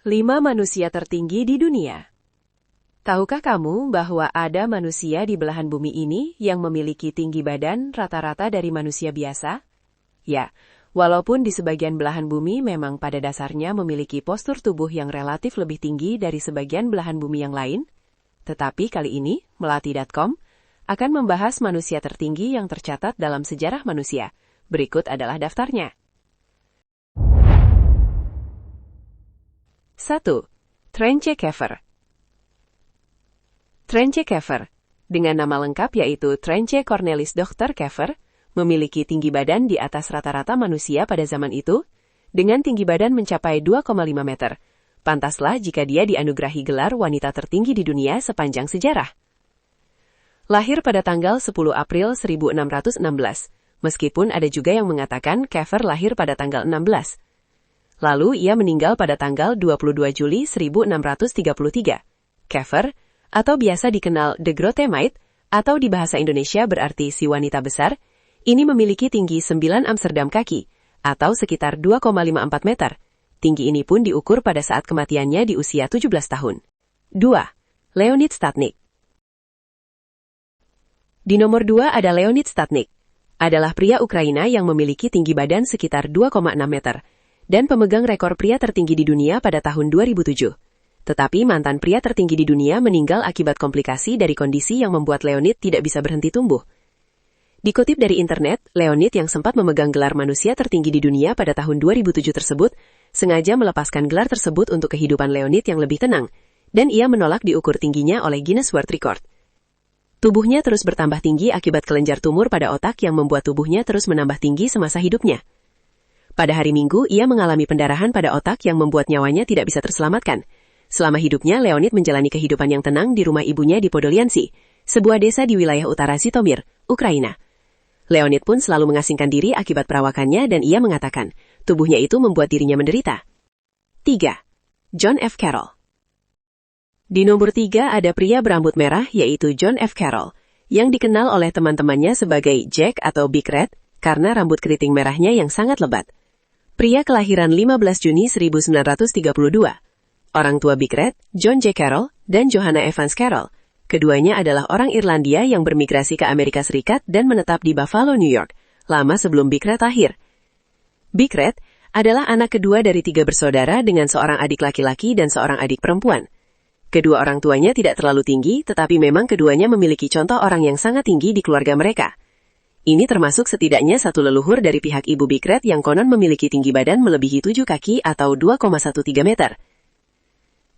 5 manusia tertinggi di dunia. Tahukah kamu bahwa ada manusia di belahan bumi ini yang memiliki tinggi badan rata-rata dari manusia biasa? Ya, walaupun di sebagian belahan bumi memang pada dasarnya memiliki postur tubuh yang relatif lebih tinggi dari sebagian belahan bumi yang lain, tetapi kali ini, Melati.com akan membahas manusia tertinggi yang tercatat dalam sejarah manusia. Berikut adalah daftarnya. 1. Trenche Keffer. Trenche Keffer, dengan nama lengkap yaitu Trenche Cornelis Dr. Keffer, memiliki tinggi badan di atas rata-rata manusia pada zaman itu, dengan tinggi badan mencapai 2,5 meter. Pantaslah jika dia dianugerahi gelar wanita tertinggi di dunia sepanjang sejarah. Lahir pada tanggal 10 April 1616, meskipun ada juga yang mengatakan Keffer lahir pada tanggal 16. Lalu ia meninggal pada tanggal 22 Juli 1633. Keffer, atau biasa dikenal The Grote Meid, atau di bahasa Indonesia berarti si wanita besar, ini memiliki tinggi 9 Amsterdam kaki, atau sekitar 2,54 meter. Tinggi ini pun diukur pada saat kematiannya di usia 17 tahun. 2. Leonid Statnik. Di nomor 2 ada Leonid Statnik. Adalah pria Ukraina yang memiliki tinggi badan sekitar 2,6 meter. Dan pemegang rekor pria tertinggi di dunia pada tahun 2007. Tetapi mantan pria tertinggi di dunia meninggal akibat komplikasi dari kondisi yang membuat Leonid tidak bisa berhenti tumbuh. Dikutip dari internet, Leonid yang sempat memegang gelar manusia tertinggi di dunia pada tahun 2007 tersebut, sengaja melepaskan gelar tersebut untuk kehidupan Leonid yang lebih tenang, dan ia menolak diukur tingginya oleh Guinness World Record. Tubuhnya terus bertambah tinggi akibat kelenjar tumor pada otak yang membuat tubuhnya terus menambah tinggi semasa hidupnya. Pada hari Minggu, ia mengalami pendarahan pada otak yang membuat nyawanya tidak bisa terselamatkan. Selama hidupnya, Leonid menjalani kehidupan yang tenang di rumah ibunya di Podolyansi, sebuah desa di wilayah utara Zhytomyr, Ukraina. Leonid pun selalu mengasingkan diri akibat perawakannya dan ia mengatakan, tubuhnya itu membuat dirinya menderita. 3. John F. Carroll. Di nomor 3 ada pria berambut merah yaitu John F. Carroll, yang dikenal oleh teman-temannya sebagai Jack atau Big Red, karena rambut keriting merahnya yang sangat lebat. Pria kelahiran 15 Juni 1932. Orang tua Big Red, John J. Carroll, dan Johanna Evans Carroll. Keduanya adalah orang Irlandia yang bermigrasi ke Amerika Serikat dan menetap di Buffalo, New York, lama sebelum Big Red lahir. Big Red adalah anak kedua dari 3 bersaudara dengan seorang adik laki-laki dan seorang adik perempuan. Kedua orang tuanya tidak terlalu tinggi, tetapi memang keduanya memiliki contoh orang yang sangat tinggi di keluarga mereka. Ini termasuk setidaknya satu leluhur dari pihak ibu Big Red yang konon memiliki tinggi badan melebihi 7 kaki atau 2,13 meter.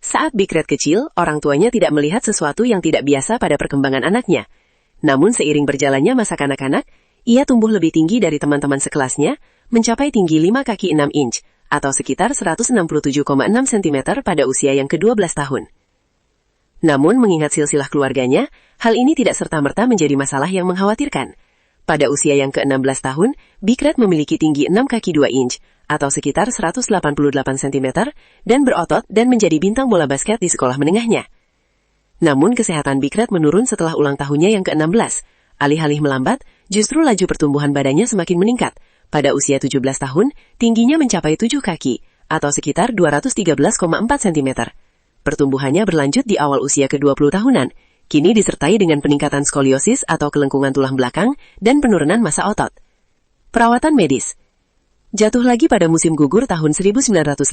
Saat Big Red kecil, orang tuanya tidak melihat sesuatu yang tidak biasa pada perkembangan anaknya. Namun seiring berjalannya masa kanak-kanak, ia tumbuh lebih tinggi dari teman-teman sekelasnya, mencapai tinggi 5 kaki 6 inch, atau sekitar 167,6 cm pada usia yang ke-12 tahun. Namun mengingat silsilah keluarganya, hal ini tidak serta-merta menjadi masalah yang mengkhawatirkan. Pada usia yang ke-16 tahun, Big Red memiliki tinggi 6 kaki 2 inch, atau sekitar 188 cm, dan berotot dan menjadi bintang bola basket di sekolah menengahnya. Namun kesehatan Big Red menurun setelah ulang tahunnya yang ke-16. Alih-alih melambat, justru laju pertumbuhan badannya semakin meningkat. Pada usia 17 tahun, tingginya mencapai 7 kaki, atau sekitar 213,4 cm. Pertumbuhannya berlanjut di awal usia ke-20 tahunan, kini disertai dengan peningkatan skoliosis atau kelengkungan tulang belakang dan penurunan massa otot. Perawatan medis. Jatuh lagi pada musim gugur tahun 1959,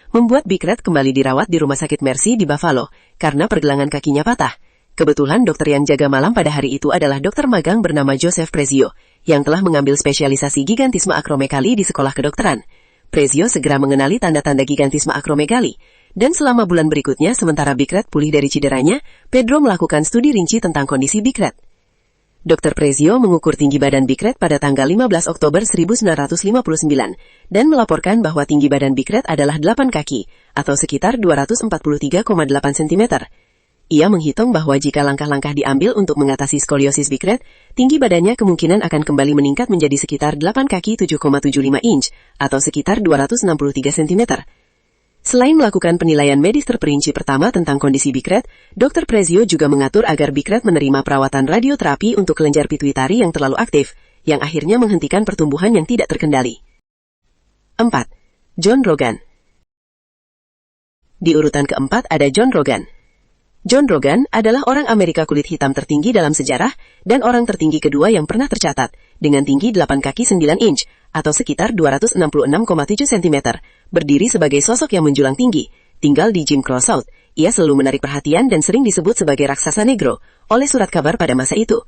membuat Big Red kembali dirawat di Rumah Sakit Mercy di Buffalo, karena pergelangan kakinya patah. Kebetulan dokter yang jaga malam pada hari itu adalah dokter magang bernama Joseph Prezio, yang telah mengambil spesialisasi gigantisme akromegali di sekolah kedokteran. Prezio segera mengenali tanda-tanda gigantisme akromegali. Dan selama bulan berikutnya, sementara Big Red pulih dari cederanya, Pedro melakukan studi rinci tentang kondisi Big Red. Dr. Prezio mengukur tinggi badan Big Red pada tanggal 15 Oktober 1959, dan melaporkan bahwa tinggi badan Big Red adalah 8 kaki, atau sekitar 243,8 cm. Ia menghitung bahwa jika langkah-langkah diambil untuk mengatasi skoliosis Big Red, tinggi badannya kemungkinan akan kembali meningkat menjadi sekitar 8 kaki 7,75 inch, atau sekitar 263 cm. Selain melakukan penilaian medis terperinci pertama tentang kondisi Big Red, Dr. Prezio juga mengatur agar Big Red menerima perawatan radioterapi untuk kelenjar pituitari yang terlalu aktif, yang akhirnya menghentikan pertumbuhan yang tidak terkendali. 4. John Rogan. Di urutan keempat ada John Rogan. John Rogan adalah orang Amerika kulit hitam tertinggi dalam sejarah dan orang tertinggi kedua yang pernah tercatat, dengan tinggi 8 kaki 9 inch, atau sekitar 266,7 cm, berdiri sebagai sosok yang menjulang tinggi, tinggal di Jim Crow South. Ia selalu menarik perhatian dan sering disebut sebagai raksasa negro oleh surat kabar pada masa itu.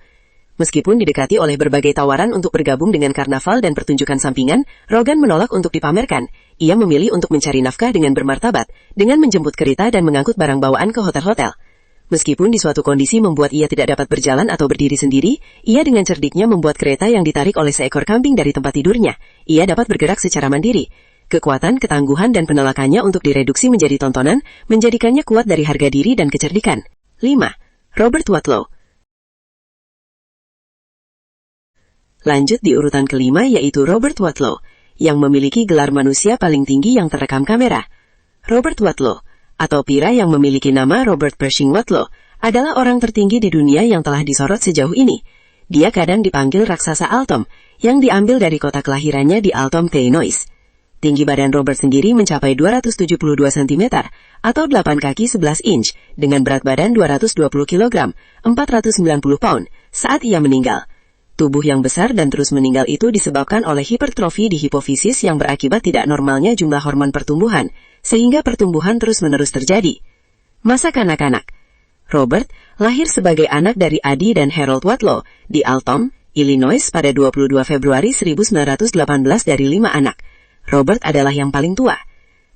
Meskipun didekati oleh berbagai tawaran untuk bergabung dengan karnaval dan pertunjukan sampingan, Rogan menolak untuk dipamerkan. Ia memilih untuk mencari nafkah dengan bermartabat, dengan menjemput kereta dan mengangkut barang bawaan ke hotel-hotel. Meskipun di suatu kondisi membuat ia tidak dapat berjalan atau berdiri sendiri, ia dengan cerdiknya membuat kereta yang ditarik oleh seekor kambing dari tempat tidurnya. Ia dapat bergerak secara mandiri. Kekuatan, ketangguhan, dan penolakannya untuk direduksi menjadi tontonan, menjadikannya kuat dari harga diri dan kecerdikan. 5. Robert Wadlow. Lanjut di urutan kelima yaitu Robert Wadlow, yang memiliki gelar manusia paling tinggi yang terekam kamera. Robert Wadlow, atau pira yang memiliki nama Robert Pershing Wadlow, adalah orang tertinggi di dunia yang telah disorot sejauh ini. Dia kadang dipanggil raksasa Altom, yang diambil dari kota kelahirannya di Altom, Illinois. Tinggi badan Robert sendiri mencapai 272 cm, atau 8 kaki 11 inch, dengan berat badan 220 kg, 490 pound, saat ia meninggal. Tubuh yang besar dan terus meninggal itu disebabkan oleh hipertrofi di hipofisis yang berakibat tidak normalnya jumlah hormon pertumbuhan, sehingga pertumbuhan terus-menerus terjadi. Masa kanak-kanak. Robert lahir sebagai anak dari Adi dan Harold Wadlow di Altom, Illinois pada 22 Februari 1918 dari 5 anak. Robert adalah yang paling tua.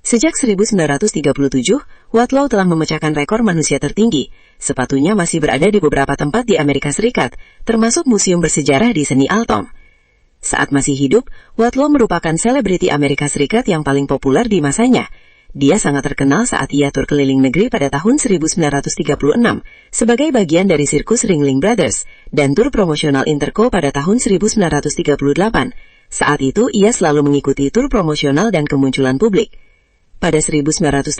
Sejak 1937, Wadlow telah memecahkan rekor manusia tertinggi. Sepatunya masih berada di beberapa tempat di Amerika Serikat, termasuk museum bersejarah di seni Altom. Saat masih hidup, Wadlow merupakan selebriti Amerika Serikat yang paling populer di masanya. Dia sangat terkenal saat ia tur keliling negeri pada tahun 1936 sebagai bagian dari sirkus Ringling Brothers dan tur promosional Interco pada tahun 1938. Saat itu ia selalu mengikuti tur promosional dan kemunculan publik. Pada 1985,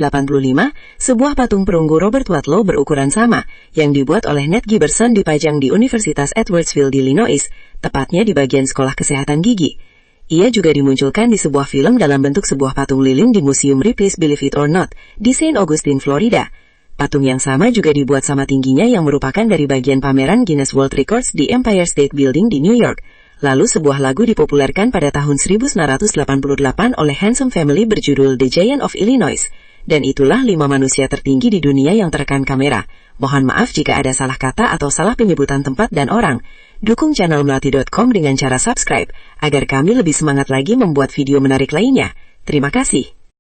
sebuah patung perunggu Robert Wadlow berukuran sama, yang dibuat oleh Ned Giberson dipajang di Universitas Edwardsville di Illinois, tepatnya di bagian sekolah kesehatan gigi. Ia juga dimunculkan di sebuah film dalam bentuk sebuah patung lilin di Museum Ripley's Believe It or Not, di St. Augustine, Florida. Patung yang sama juga dibuat sama tingginya yang merupakan dari bagian pameran Guinness World Records di Empire State Building di New York. Lalu sebuah lagu dipopulerkan pada tahun 1988 oleh Handsome Family berjudul The Giant of Illinois. Dan itulah 5 manusia tertinggi di dunia yang terekam kamera. Mohon maaf jika ada salah kata atau salah penyebutan tempat dan orang. Dukung channel Melati.com dengan cara subscribe, agar kami lebih semangat lagi membuat video menarik lainnya. Terima kasih.